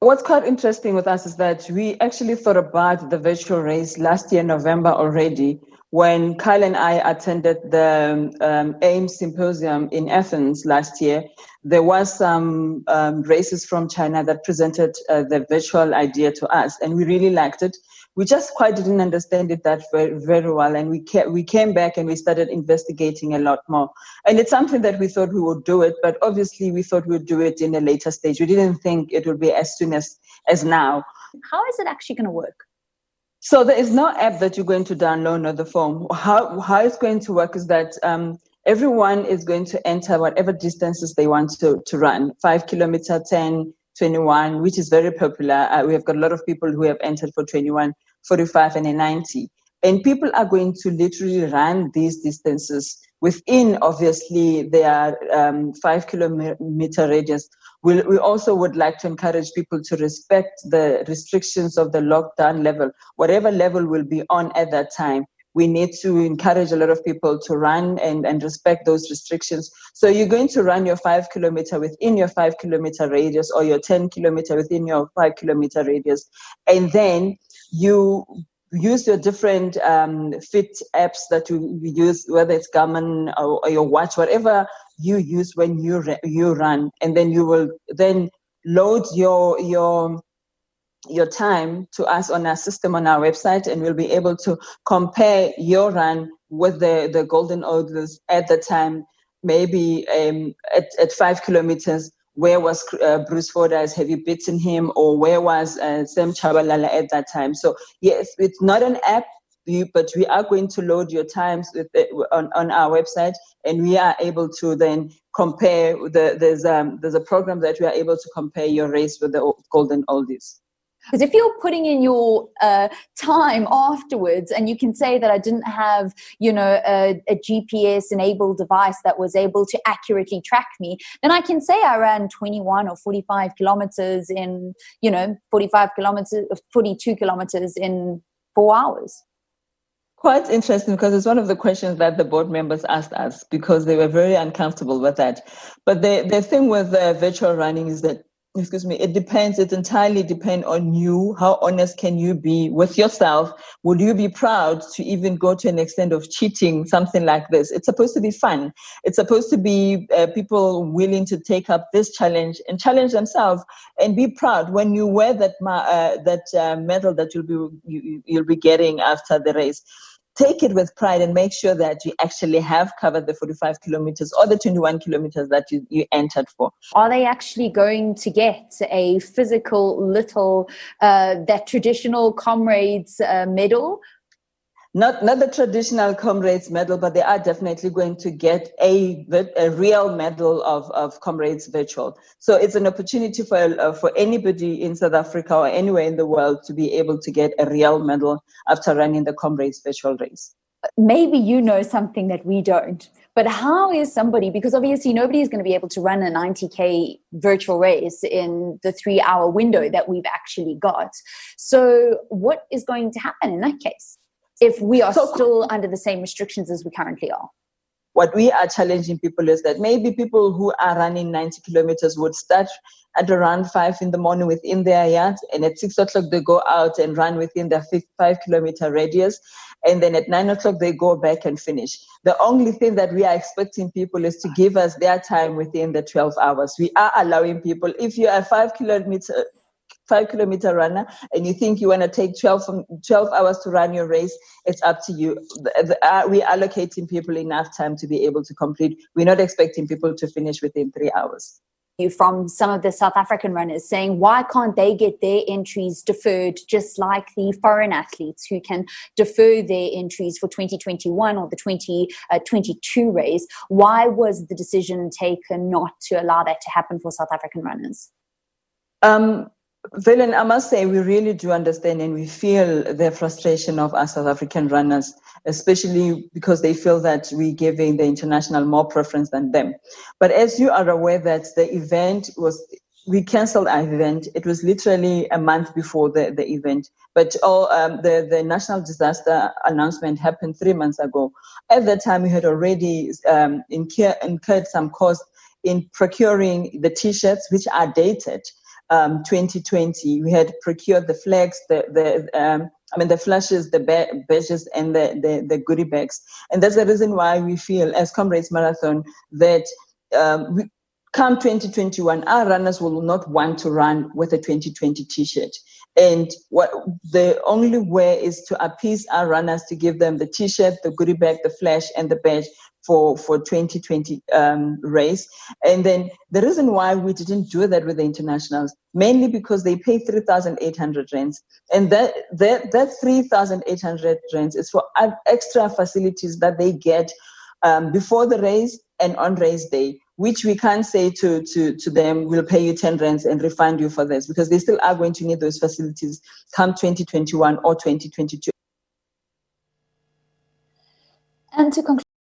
What's quite interesting with us is that we actually thought about the virtual race last year, November already, when Kyle and I attended the AIM symposium in Athens last year. There was some races from China that presented the virtual idea to us, and we really liked it. We just quite didn't understand it that very, very well, and we came back and we started investigating a lot more. And it's something that we thought we would do it, but obviously we thought we'd do it in a later stage. We didn't think it would be as soon as now. How is it actually going to work? So there is no app that you're going to download on the phone. How it's going to work is that everyone is going to enter whatever distances they want to run, 5 kilometer, 10, 21, which is very popular. We have got a lot of people who have entered for 21, 45, and a 90. And people are going to literally run these distances within, obviously, their 5 kilometer radius. We also would like to encourage people to respect the restrictions of the lockdown level, whatever level will be on at that time. We need to encourage a lot of people to run and respect those restrictions. So you're going to run your 5 kilometer within your 5 kilometer radius, or your 10 kilometer within your 5 kilometer radius. And then you use your different fit apps that you use, whether it's Garmin or your watch, whatever you use when you run. And then you will then load your time to us on our system on our website, and we'll be able to compare your run with the golden orders at the time. Maybe at 5 kilometers, where was Bruce Fordyce? Have you beaten him? Or where was Sam Chabalala at that time? So yes, it's not an app, but we are going to load your times on our website, and we are able to then compare. There's a program that we are able to compare your race with the golden oldies. Because if you're putting in your time afterwards, and you can say that I didn't have, a GPS-enabled device that was able to accurately track me, then I can say I ran 21 or 45 kilometers in, 42 kilometers in 4 hours. Quite interesting, because it's one of the questions that the board members asked us, because they were very uncomfortable with that. But the thing with virtual running is that, it entirely depends on you. How honest can you be with yourself? Would you be proud to even go to an extent of cheating something like this? It's supposed to be fun. It's supposed to be people willing to take up this challenge and challenge themselves and be proud when you wear that medal that you'll be getting after the race. Take it with pride and make sure that you actually have covered the 45 kilometers or the 21 kilometers that you entered for. Are they actually going to get a physical little, that traditional Comrades medal? Not the traditional Comrades medal, but they are definitely going to get a real medal of Comrades virtual. So it's an opportunity for anybody in South Africa or anywhere in the world to be able to get a real medal after running the Comrades virtual race. Maybe you know something that we don't, but how is somebody, because obviously nobody is going to be able to run a 90K virtual race in the 3-hour window that we've actually got. So what is going to happen in that case, if we are still under the same restrictions as we currently are? What we are challenging people is that maybe people who are running 90 kilometers would start at around 5 in the morning within their yard, and at 6 o'clock they go out and run within their 5 kilometer radius, and then at 9 o'clock they go back and finish. The only thing that we are expecting people is to give us their time within the 12 hours. We are allowing people, if you are a 5 kilometer runner and you think you want to take 12 hours to run your race, it's up to you. We're allocating people enough time to be able to complete. We're not expecting people to finish within 3 hours. From some of the South African runners saying, why can't they get their entries deferred just like the foreign athletes who can defer their entries for 2021 or the 2022 race? Why was the decision taken not to allow that to happen for South African runners? Valen, I must say we really do understand and we feel the frustration of our South African runners, especially because they feel that we're giving the international more preference than them. But as you are aware that we cancelled our event. It was literally a month before the event. But the national disaster announcement happened 3 months ago. At that time, we had already incurred some cost in procuring the T-shirts, which are dated. 2020. We had procured the flags, the flashes, the badges, and the goodie bags. And that's the reason why we feel, as Comrades Marathon, that come 2021, our runners will not want to run with a 2020 T-shirt. And what the only way is to appease our runners, to give them the T-shirt, the goodie bag, the flash, and the badge for 2020 race. And then the reason why we didn't do that with the internationals, mainly because they pay 3,800 rands. And that 3,800 rands is for extra facilities that they get before the race and on race day, which we can't say to them, we'll pay you 10 rands and refund you for this, because they still are going to need those facilities come 2021 or 2022. And to conclude,